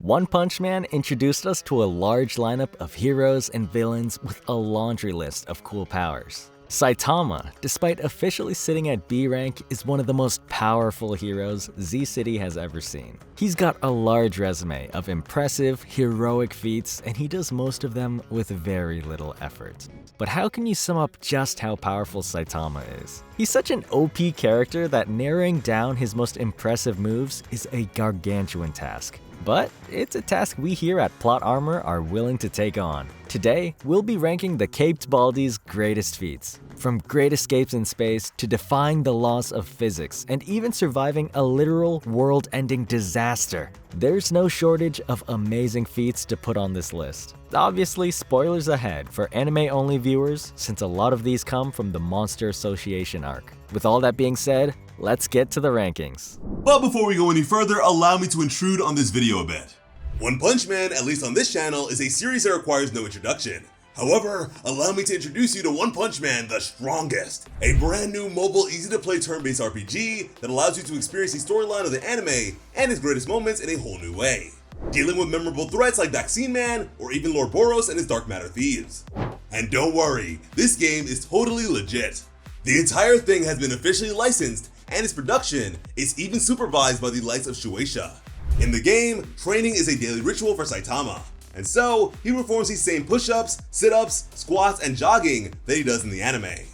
One Punch Man introduced us to a large lineup of heroes and villains with a laundry list of cool powers. Saitama, despite officially sitting at B rank, is one of the most powerful heroes Z-City has ever seen. He's got a large resume of impressive, heroic feats, and he does most of them with very little effort. But how can you sum up just how powerful Saitama is? He's such an OP character that narrowing down his most impressive moves is a gargantuan task. But it's a task we here at Plot Armor are willing to take on. Today, we'll be ranking the Caped Baldy's greatest feats. From great escapes in space to defying the laws of physics and even surviving a literal world-ending disaster, there's no shortage of amazing feats to put on this list. Obviously, spoilers ahead for anime-only viewers, since a lot of these come from the Monster Association arc. With all that being said, let's get to the rankings. But before we go any further, allow me to intrude on this video a bit. One Punch Man, at least on this channel, is a series that requires no introduction. However, allow me to introduce you to One Punch Man, the Strongest, a brand new mobile, easy-to-play turn-based RPG that allows you to experience the storyline of the anime and its greatest moments in a whole new way, dealing with memorable threats like Vaccine Man or even Lord Boros and his Dark Matter Thieves. And don't worry, this game is totally legit. The entire thing has been officially licensed, and its production is even supervised by the likes of Shueisha. In the game, training is a daily ritual for Saitama, and so he performs these same push-ups, sit-ups, squats, and jogging that he does in the anime.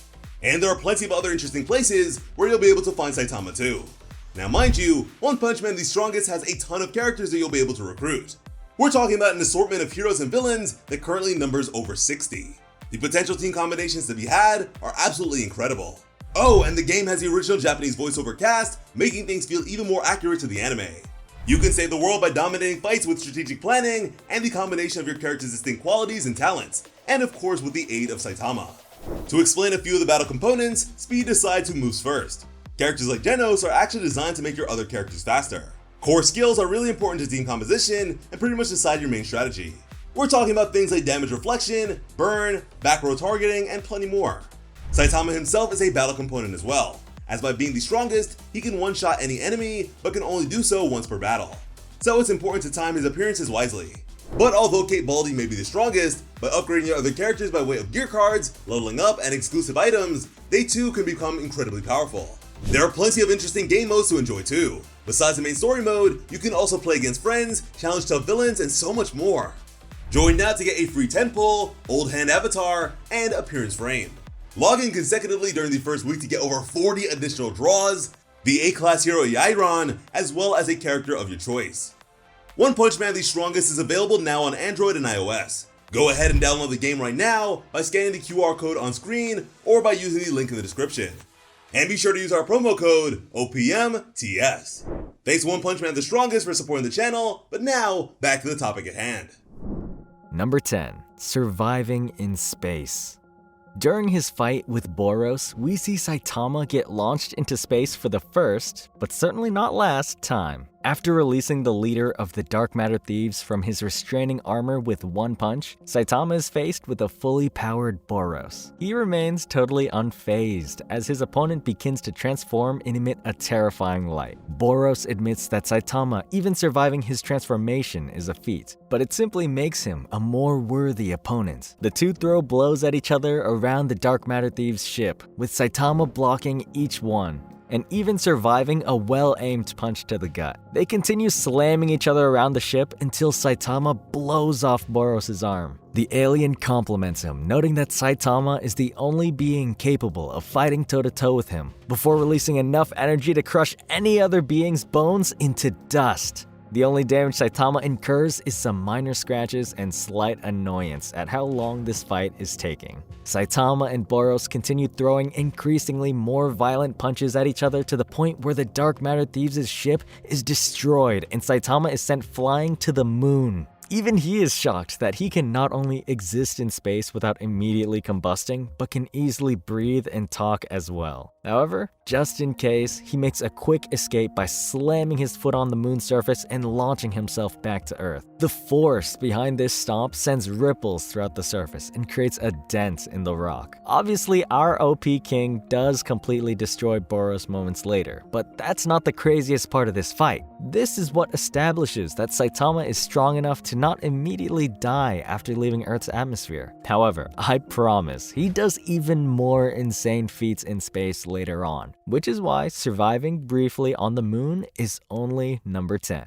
And there are plenty of other interesting places where you'll be able to find Saitama too. Now mind you, One Punch Man the Strongest has a ton of characters that you'll be able to recruit. We're talking about an assortment of heroes and villains that currently numbers over 60. The potential team combinations to be had are absolutely incredible. Oh, and the game has the original Japanese voiceover cast, making things feel even more accurate to the anime. You can save the world by dominating fights with strategic planning and the combination of your character's distinct qualities and talents, and of course with the aid of Saitama. To explain a few of the battle components, speed decides who moves first. Characters like Genos are actually designed to make your other characters faster. Core skills are really important to team composition and pretty much decide your main strategy. We're talking about things like damage reflection, burn, back row targeting, and plenty more. Saitama himself is a battle component as well, as by being the strongest, he can one-shot any enemy, but can only do so once per battle. So it's important to time his appearances wisely. But although Caped Baldy may be the strongest, by upgrading your other characters by way of gear cards, leveling up, and exclusive items, they too can become incredibly powerful. There are plenty of interesting game modes to enjoy too. Besides the main story mode, you can also play against friends, challenge tough villains, and so much more. Join now to get a free 10 pull, old hand avatar, and appearance frame. Log in consecutively during the first week to get over 40 additional draws, the A-class hero Yairon, as well as a character of your choice. One Punch Man the Strongest is available now on Android and iOS. Go ahead and download the game right now by scanning the QR code on screen or by using the link in the description. And be sure to use our promo code OPMTS. Thanks One Punch Man the Strongest for supporting the channel, but now back to the topic at hand. Number 10. Surviving in Space. During his fight with Boros, we see Saitama get launched into space for the first, but certainly not last, time. After releasing the leader of the Dark Matter Thieves from his restraining armor with one punch, Saitama is faced with a fully powered Boros. He remains totally unfazed as his opponent begins to transform and emit a terrifying light. Boros admits that Saitama even surviving his transformation is a feat, but it simply makes him a more worthy opponent. The two throw blows at each other around the Dark Matter Thieves' ship, with Saitama blocking each one, and even surviving a well-aimed punch to the gut. They continue slamming each other around the ship until Saitama blows off Boros' arm. The alien compliments him, noting that Saitama is the only being capable of fighting toe-to-toe with him, before releasing enough energy to crush any other being's bones into dust. The only damage Saitama incurs is some minor scratches and slight annoyance at how long this fight is taking. Saitama and Boros continue throwing increasingly more violent punches at each other to the point where the Dark Matter Thieves' ship is destroyed and Saitama is sent flying to the moon. Even he is shocked that he can not only exist in space without immediately combusting, but can easily breathe and talk as well. However, just in case, he makes a quick escape by slamming his foot on the moon's surface and launching himself back to Earth. The force behind this stomp sends ripples throughout the surface and creates a dent in the rock. Obviously, our OP King does completely destroy Boros moments later, but that's not the craziest part of this fight. This is what establishes that Saitama is strong enough to not immediately die after leaving Earth's atmosphere. However, I promise, he does even more insane feats in space later on, which is why surviving briefly on the moon is only number 10.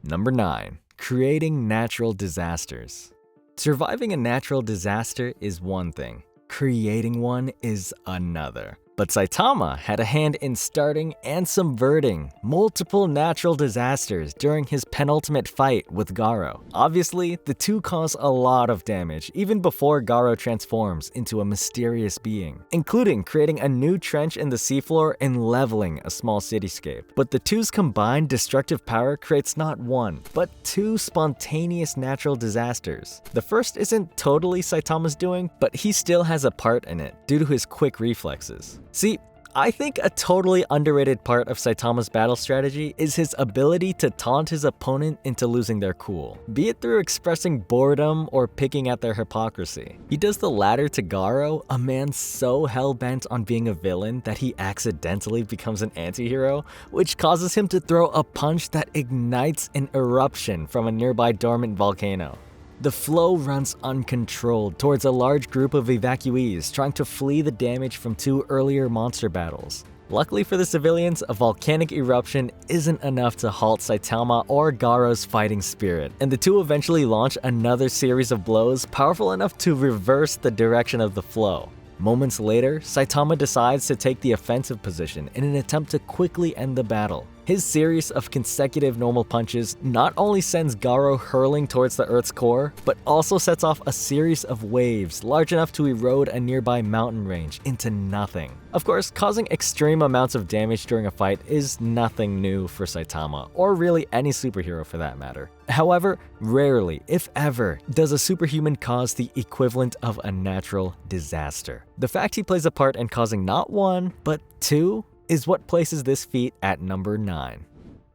Number 9. Creating natural disasters. Surviving a natural disaster is one thing, creating one is another. But Saitama had a hand in starting and subverting multiple natural disasters during his penultimate fight with Garo. Obviously, the two cause a lot of damage even before Garo transforms into a mysterious being, including creating a new trench in the seafloor and leveling a small cityscape. But the two's combined destructive power creates not one, but two spontaneous natural disasters. The first isn't totally Saitama's doing, but he still has a part in it due to his quick reflexes. See, I think a totally underrated part of Saitama's battle strategy is his ability to taunt his opponent into losing their cool, be it through expressing boredom or picking at their hypocrisy. He does the latter to Garo, a man so hell-bent on being a villain that he accidentally becomes an anti-hero, which causes him to throw a punch that ignites an eruption from a nearby dormant volcano. The flow runs uncontrolled towards a large group of evacuees trying to flee the damage from two earlier monster battles. Luckily for the civilians, a volcanic eruption isn't enough to halt Saitama or Garo's fighting spirit, and the two eventually launch another series of blows powerful enough to reverse the direction of the flow. Moments later, Saitama decides to take the offensive position in an attempt to quickly end the battle. His series of consecutive normal punches not only sends Garo hurling towards the Earth's core, but also sets off a series of waves large enough to erode a nearby mountain range into nothing. Of course, causing extreme amounts of damage during a fight is nothing new for Saitama, or really any superhero for that matter. However, rarely, if ever, does a superhuman cause the equivalent of a natural disaster. The fact he plays a part in causing not one, but two, is what places this feat at number 9.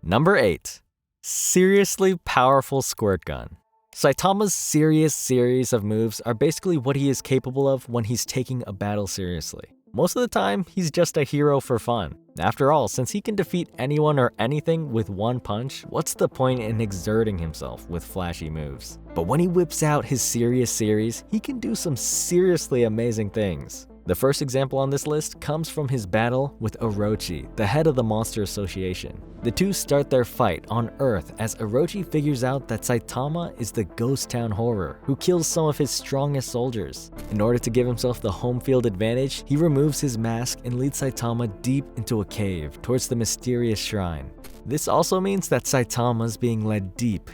Number 8. Seriously powerful squirt gun. Saitama's serious series of moves are basically what he is capable of when he's taking a battle seriously. Most of the time, he's just a hero for fun. After all, since he can defeat anyone or anything with one punch, what's the point in exerting himself with flashy moves? But when he whips out his serious series, he can do some seriously amazing things. The first example on this list comes from his battle with Orochi, the head of the Monster Association. The two start their fight on Earth as Orochi figures out that Saitama is the ghost town horror who kills some of his strongest soldiers. In order to give himself the home field advantage, he removes his mask and leads Saitama deep into a cave towards the mysterious shrine. This also means that Saitama's being led deep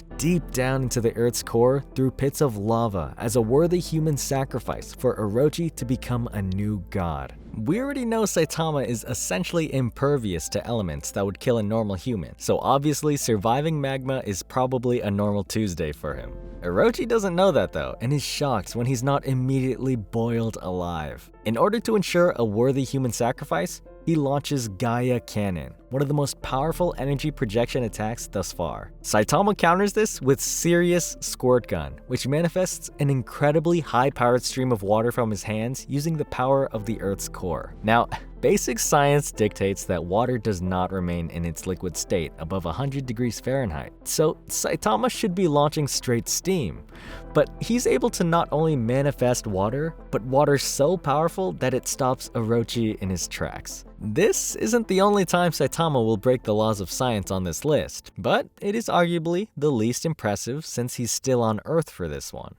down into the Earth's core through pits of lava as a worthy human sacrifice for Orochi to become a new god. We already know Saitama is essentially impervious to elements that would kill a normal human, so obviously surviving magma is probably a normal Tuesday for him. Orochi doesn't know that though, and is shocked when he's not immediately boiled alive. In order to ensure a worthy human sacrifice, he launches Gaia Cannon, one of the most powerful energy projection attacks thus far. Saitama counters this with Serious Squirt Gun, which manifests an incredibly high-powered stream of water from his hands using the power of the Earth's core. Now, basic science dictates that water does not remain in its liquid state above 100 degrees Fahrenheit, so Saitama should be launching straight steam. But he's able to not only manifest water, but water so powerful that it stops Orochi in his tracks. This isn't the only time Saitama will break the laws of science on this list, but it is arguably the least impressive since he's still on Earth for this one.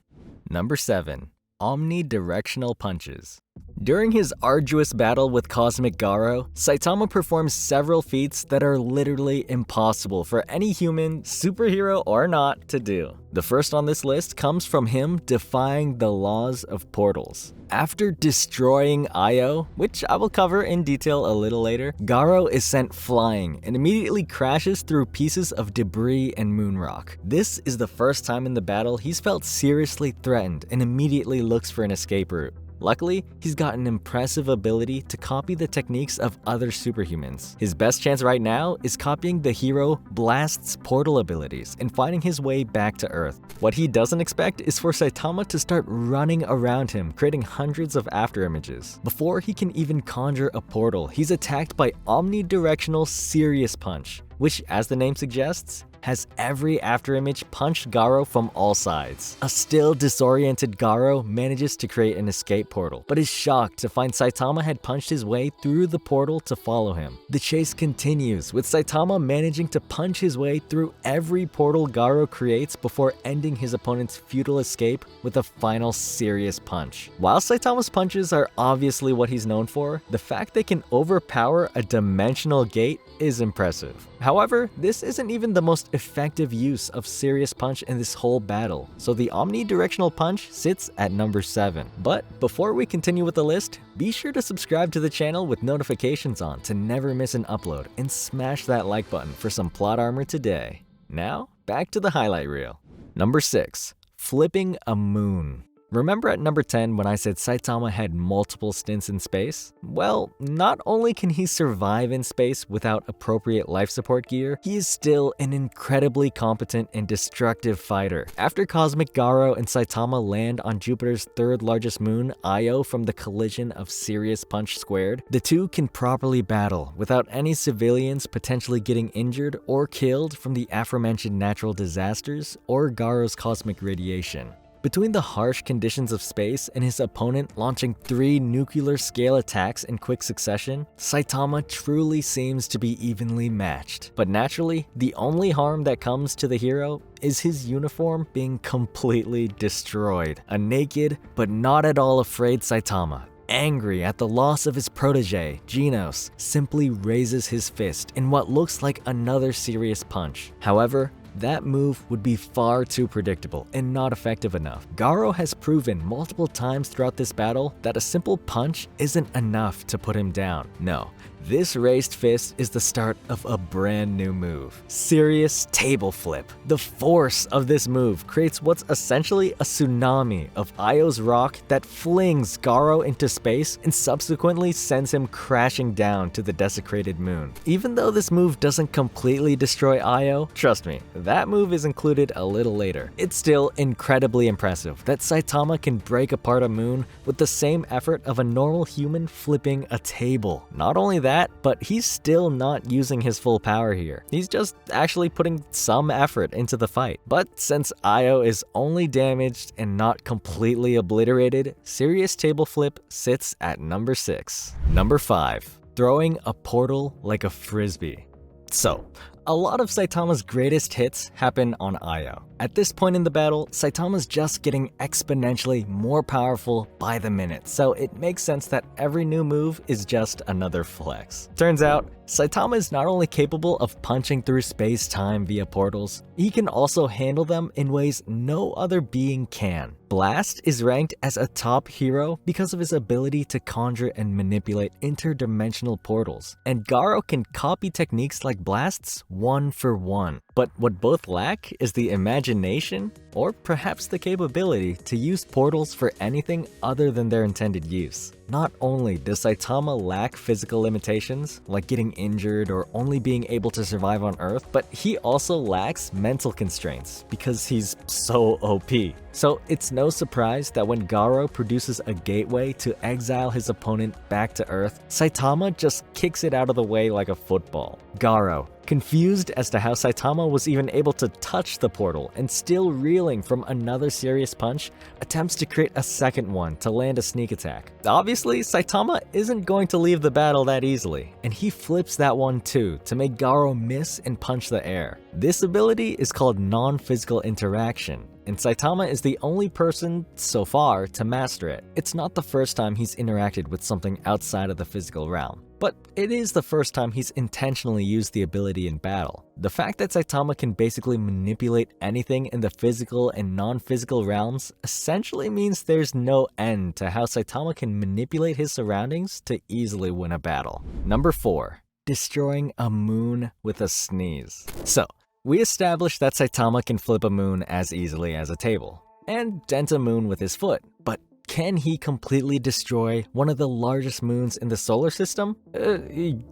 Number 7. Omnidirectional Punches. During his arduous battle with Cosmic Garo, Saitama performs several feats that are literally impossible for any human, superhero or not, to do. The first on this list comes from him defying the laws of portals. After destroying Io, which I will cover in detail a little later, Garo is sent flying and immediately crashes through pieces of debris and moon rock. This is the first time in the battle he's felt seriously threatened and immediately looks for an escape route. Luckily, he's got an impressive ability to copy the techniques of other superhumans. His best chance right now is copying the hero Blast's portal abilities and finding his way back to Earth. What he doesn't expect is for Saitama to start running around him, creating hundreds of afterimages. Before he can even conjure a portal, he's attacked by Omnidirectional Serious Punch, which, as the name suggests, has every afterimage punch Garo from all sides. A still disoriented Garo manages to create an escape portal, but is shocked to find Saitama had punched his way through the portal to follow him. The chase continues, with Saitama managing to punch his way through every portal Garo creates before ending his opponent's futile escape with a final serious punch. While Saitama's punches are obviously what he's known for, the fact they can overpower a dimensional gate is impressive. However, this isn't even the most effective use of Serious Punch in this whole battle, so the Omnidirectional Punch sits at number 7. But before we continue with the list, be sure to subscribe to the channel with notifications on to never miss an upload, and smash that like button for some plot armor today. Now, back to the highlight reel. Number 6. Flipping a moon. Remember at number 10 when I said Saitama had multiple stints in space? Well, not only can he survive in space without appropriate life support gear, he is still an incredibly competent and destructive fighter. After Cosmic Garo and Saitama land on Jupiter's third largest moon, Io, from the collision of Serious Punch Squared, the two can properly battle without any civilians potentially getting injured or killed from the aforementioned natural disasters or Garo's cosmic radiation. Between the harsh conditions of space and his opponent launching 3 nuclear-scale attacks in quick succession, Saitama truly seems to be evenly matched. But naturally, the only harm that comes to the hero is his uniform being completely destroyed. A naked, but not at all afraid Saitama, angry at the loss of his protege, Genos, simply raises his fist in what looks like another serious punch. However, that move would be far too predictable and not effective enough. Garo has proven multiple times throughout this battle that a simple punch isn't enough to put him down. No, this raised fist is the start of a brand new move. Serious Table Flip. The force of this move creates what's essentially a tsunami of Io's rock that flings Garo into space and subsequently sends him crashing down to the desecrated moon. Even though this move doesn't completely destroy Io, trust me, that move is included a little later. It's still incredibly impressive that Saitama can break apart a moon with the same effort of a normal human flipping a table. Not only that, but he's still not using his full power here. He's just actually putting some effort into the fight. But since Io is only damaged and not completely obliterated, Serious Table Flip sits at number 6. Number 5. Throwing a portal like a frisbee. So, a lot of Saitama's greatest hits happen on Io. At this point in the battle, Saitama's just getting exponentially more powerful by the minute, so it makes sense that every new move is just another flex. Turns out, Saitama is not only capable of punching through space-time via portals, he can also handle them in ways no other being can. Blast is ranked as a top hero because of his ability to conjure and manipulate interdimensional portals, and Garo can copy techniques like Blast's one for one. But what both lack is the imagination, or perhaps the capability, to use portals for anything other than their intended use. Not only does Saitama lack physical limitations, like getting injured or only being able to survive on Earth, but he also lacks mental constraints because he's so OP. So it's no surprise that when Garo produces a gateway to exile his opponent back to Earth, Saitama just kicks it out of the way like a football. Garo, Confused as to how Saitama was even able to touch the portal and still reeling from another serious punch, attempts to create a second one to land a sneak attack. Obviously, Saitama isn't going to leave the battle that easily, and he flips that one too to make Garo miss and punch the air. This ability is called non-physical interaction, and Saitama is the only person, so far, to master it. It's not the first time he's interacted with something outside of the physical realm, but it is the first time he's intentionally used the ability in battle. The fact that Saitama can basically manipulate anything in the physical and non-physical realms essentially means there's no end to how Saitama can manipulate his surroundings to easily win a battle. Number 4. Destroying a moon with a sneeze. So, we established that Saitama can flip a moon as easily as a table, and dent a moon with his foot, but can he completely destroy one of the largest moons in the solar system?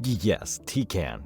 Yes, he can,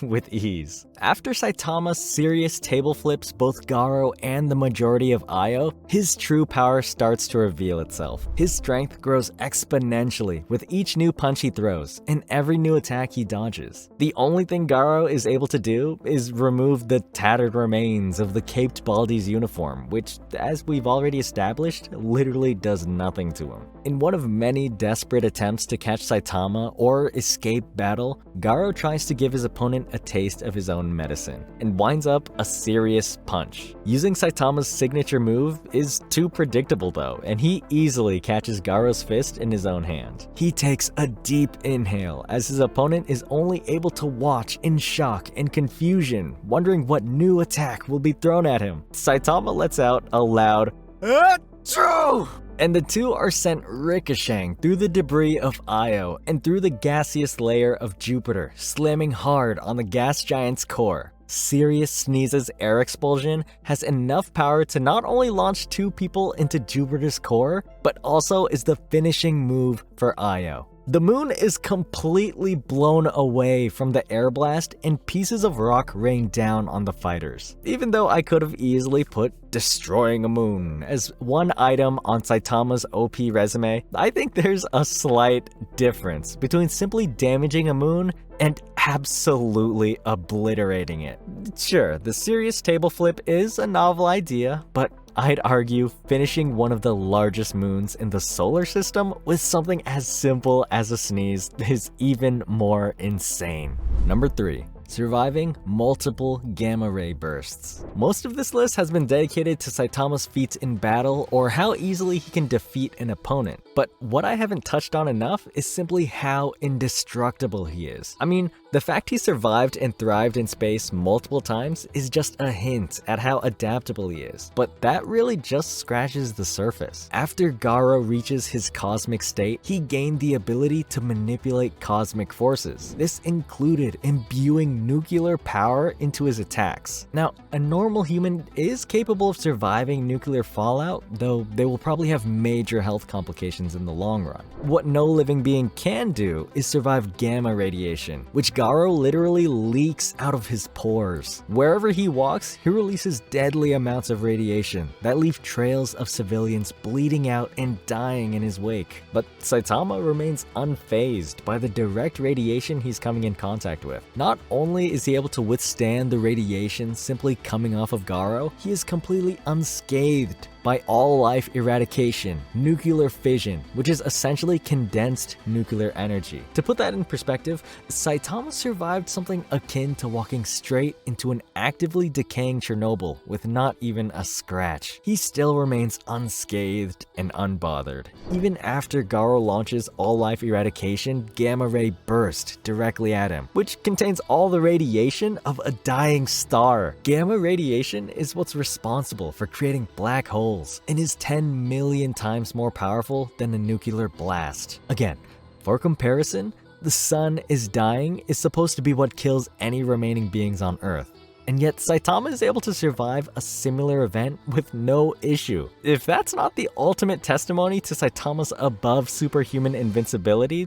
with ease. After Saitama serious table flips both Garo and the majority of Io, his true power starts to reveal itself. His strength grows exponentially with each new punch he throws and every new attack he dodges. The only thing Garo is able to do is remove the tattered remains of the caped Baldi's uniform, which, as we've already established, literally does nothing to him. In one of many desperate attempts to catch Saitama or escape battle, Garo tries to give his opponent a taste of his own medicine and winds up a serious punch. Using Saitama's signature move is too predictable though, and he easily catches Garo's fist in his own hand. He takes a deep inhale as his opponent is only able to watch in shock and confusion, wondering what new attack will be thrown at him. Saitama lets out a loud "Achoo!" and the two are sent ricocheting through the debris of Io and through the gaseous layer of Jupiter, slamming hard on the gas giant's core. Sirius Sneeze's air expulsion has enough power to not only launch two people into Jupiter's core, but also is the finishing move for Io. The moon is completely blown away from the air blast and pieces of rock rain down on the fighters. Even though I could have easily put destroying a moon as one item on Saitama's OP resume, I think there's a slight difference between simply damaging a moon and absolutely obliterating it. Sure, the serious table flip is a novel idea, but I'd argue finishing one of the largest moons in the solar system with something as simple as a sneeze is even more insane. Number 3. Surviving multiple gamma ray bursts. Most of this list has been dedicated to Saitama's feats in battle or how easily he can defeat an opponent, but what I haven't touched on enough is simply how indestructible he is. I mean, the fact he survived and thrived in space multiple times is just a hint at how adaptable he is, but that really just scratches the surface. After Garo reaches his cosmic state, he gained the ability to manipulate cosmic forces. This included imbuing nuclear power into his attacks. Now, a normal human is capable of surviving nuclear fallout, though they will probably have major health complications in the long run. What no living being can do is survive gamma radiation, which Garo literally leaks out of his pores. Wherever he walks, he releases deadly amounts of radiation that leave trails of civilians bleeding out and dying in his wake. But Saitama remains unfazed by the direct radiation he's coming in contact with. Not only is he able to withstand the radiation simply coming off of Garo, he is completely unscathed by all life eradication, nuclear fission, which is essentially condensed nuclear energy. To put that in perspective, Saitama survived something akin to walking straight into an actively decaying Chernobyl with not even a scratch. He still remains unscathed and unbothered. Even after Garo launches all life eradication gamma ray burst directly at him, which contains all the radiation of a dying star. Gamma radiation is what's responsible for creating black holes and is 10 million times more powerful than a nuclear blast. Again, for comparison, the sun is dying is supposed to be what kills any remaining beings on Earth. And yet Saitama is able to survive a similar event with no issue. If that's not the ultimate testimony to Saitama's above superhuman invincibility,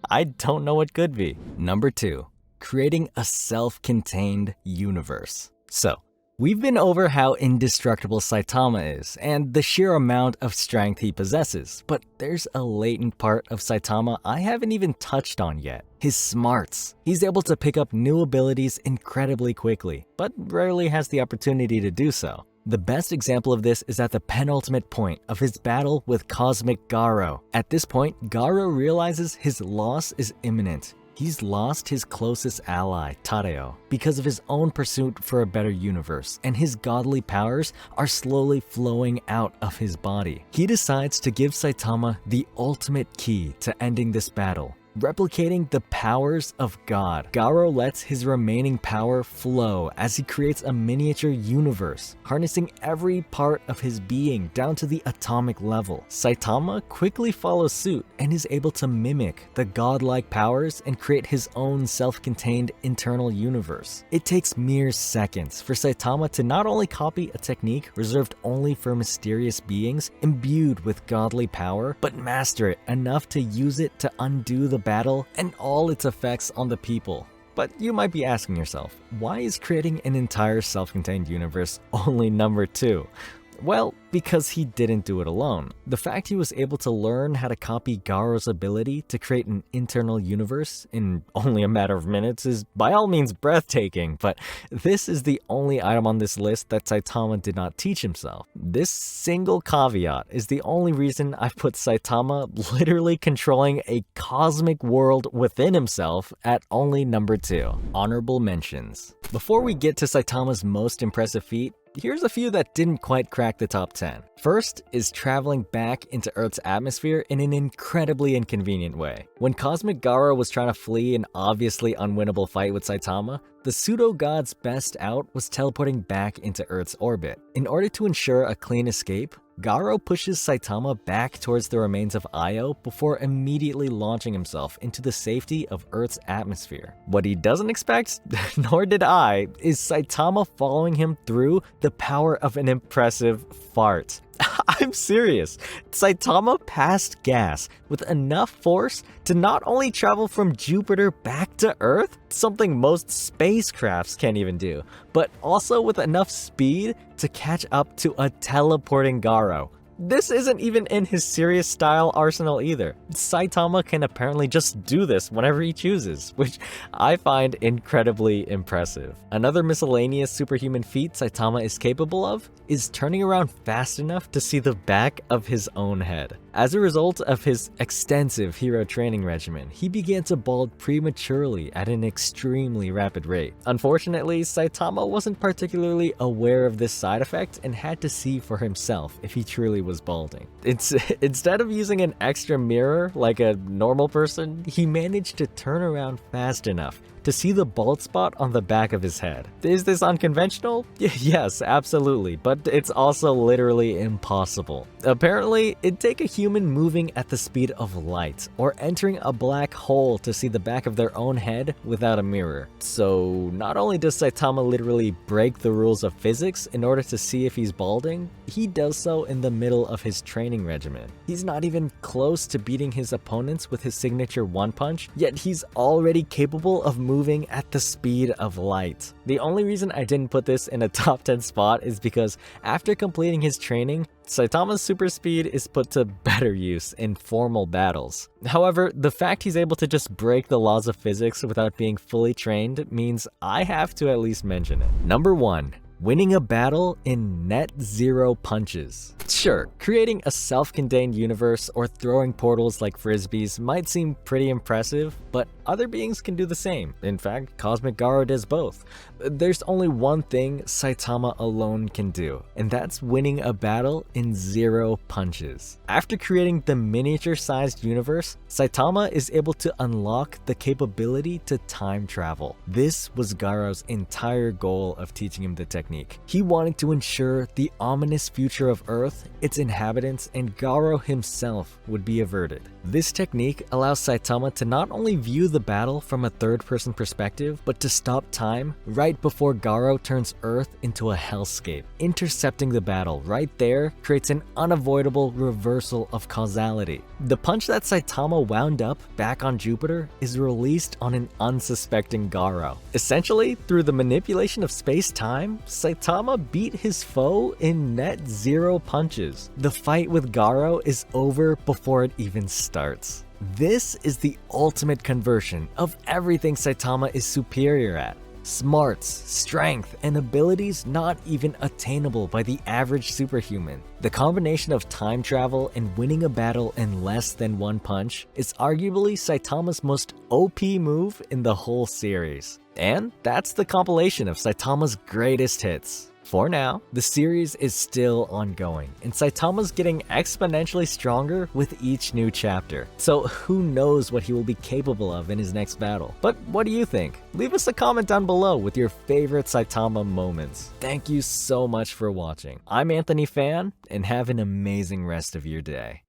I don't know what could be. Number 2. Creating a self-contained universe. So, We've been over how indestructible Saitama is, and the sheer amount of strength he possesses, but there's a latent part of Saitama I haven't even touched on yet. His smarts. He's able to pick up new abilities incredibly quickly, but rarely has the opportunity to do so. The best example of this is at the penultimate point of his battle with Cosmic Garo. At this point, Garo realizes his loss is imminent. He's lost his closest ally, Tadeo, because of his own pursuit for a better universe, and his godly powers are slowly flowing out of his body. He decides to give Saitama the ultimate key to ending this battle, replicating the powers of God. Garo lets his remaining power flow as he creates a miniature universe, harnessing every part of his being down to the atomic level. Saitama quickly follows suit and is able to mimic the godlike powers and create his own self-contained internal universe. It takes mere seconds for Saitama to not only copy a technique reserved only for mysterious beings imbued with godly power, but master it enough to use it to undo the battle and all its effects on the people. But you might be asking yourself, why is creating an entire self-contained universe only number 2? Well, because he didn't do it alone. The fact he was able to learn how to copy Garo's ability to create an internal universe in only a matter of minutes is by all means breathtaking, but this is the only item on this list that Saitama did not teach himself. This single caveat is the only reason I've put Saitama literally controlling a cosmic world within himself at only number 2. Honorable mentions. Before we get to Saitama's most impressive feat, here's a few that didn't quite crack the top 10. First is traveling back into Earth's atmosphere in an incredibly inconvenient way. When Cosmic Garo was trying to flee an obviously unwinnable fight with Saitama, the pseudo-god's best out was teleporting back into Earth's orbit. In order to ensure a clean escape, Garo pushes Saitama back towards the remains of Io before immediately launching himself into the safety of Earth's atmosphere. What he doesn't expect, nor did I, is Saitama following him through the power of an impressive fart. I'm serious. Saitama passed gas with enough force to not only travel from Jupiter back to Earth, something most spacecrafts can't even do, but also with enough speed to catch up to a teleporting Garo. This isn't even in his serious style arsenal either. Saitama can apparently just do this whenever he chooses, which I find incredibly impressive. Another miscellaneous superhuman feat Saitama is capable of is turning around fast enough to see the back of his own head. As a result of his extensive hero training regimen, he began to bald prematurely at an extremely rapid rate. Unfortunately, Saitama wasn't particularly aware of this side effect and had to see for himself if he truly was balding. Instead of using an extra mirror like a normal person, he managed to turn around fast enough to see the bald spot on the back of his head. Is this unconventional? Yes, absolutely, but it's also literally impossible. Apparently, it'd take a human moving at the speed of light or entering a black hole to see the back of their own head without a mirror. So not only does Saitama literally break the rules of physics in order to see if he's balding, he does so in the middle of his training regimen. He's not even close to beating his opponents with his signature one punch, yet he's already capable of moving at the speed of light. The only reason I didn't put this in a top 10 spot is because after completing his training, Saitama's super speed is put to better use in formal battles. However, the fact he's able to just break the laws of physics without being fully trained means I have to at least mention it. Number 1. Winning a battle in net zero punches. Sure, creating a self-contained universe or throwing portals like frisbees might seem pretty impressive, but other beings can do the same. In fact, Cosmic Garo does both. There's only one thing Saitama alone can do, and that's winning a battle in 0 punches. After creating the miniature-sized universe, Saitama is able to unlock the capability to time travel. This was Garo's entire goal of teaching him the technique. He wanted to ensure the ominous future of Earth, its inhabitants, and Garo himself would be averted. This technique allows Saitama to not only view the battle from a third-person perspective, but to stop time right before Garo turns Earth into a hellscape. Intercepting the battle right there creates an unavoidable reversal of causality. The punch that Saitama wound up back on Jupiter is released on an unsuspecting Garo. Essentially, through the manipulation of space-time, Saitama beat his foe in net 0 punches. The fight with Garo is over before it even starts. This is the ultimate conversion of everything Saitama is superior at. Smarts, strength, and abilities not even attainable by the average superhuman. The combination of time travel and winning a battle in less than 1 punch is arguably Saitama's most OP move in the whole series. And that's the compilation of Saitama's greatest hits. For now, the series is still ongoing, and Saitama's getting exponentially stronger with each new chapter. So who knows what he will be capable of in his next battle. But what do you think? Leave us a comment down below with your favorite Saitama moments. Thank you so much for watching. I'm Anthony Fan, and have an amazing rest of your day.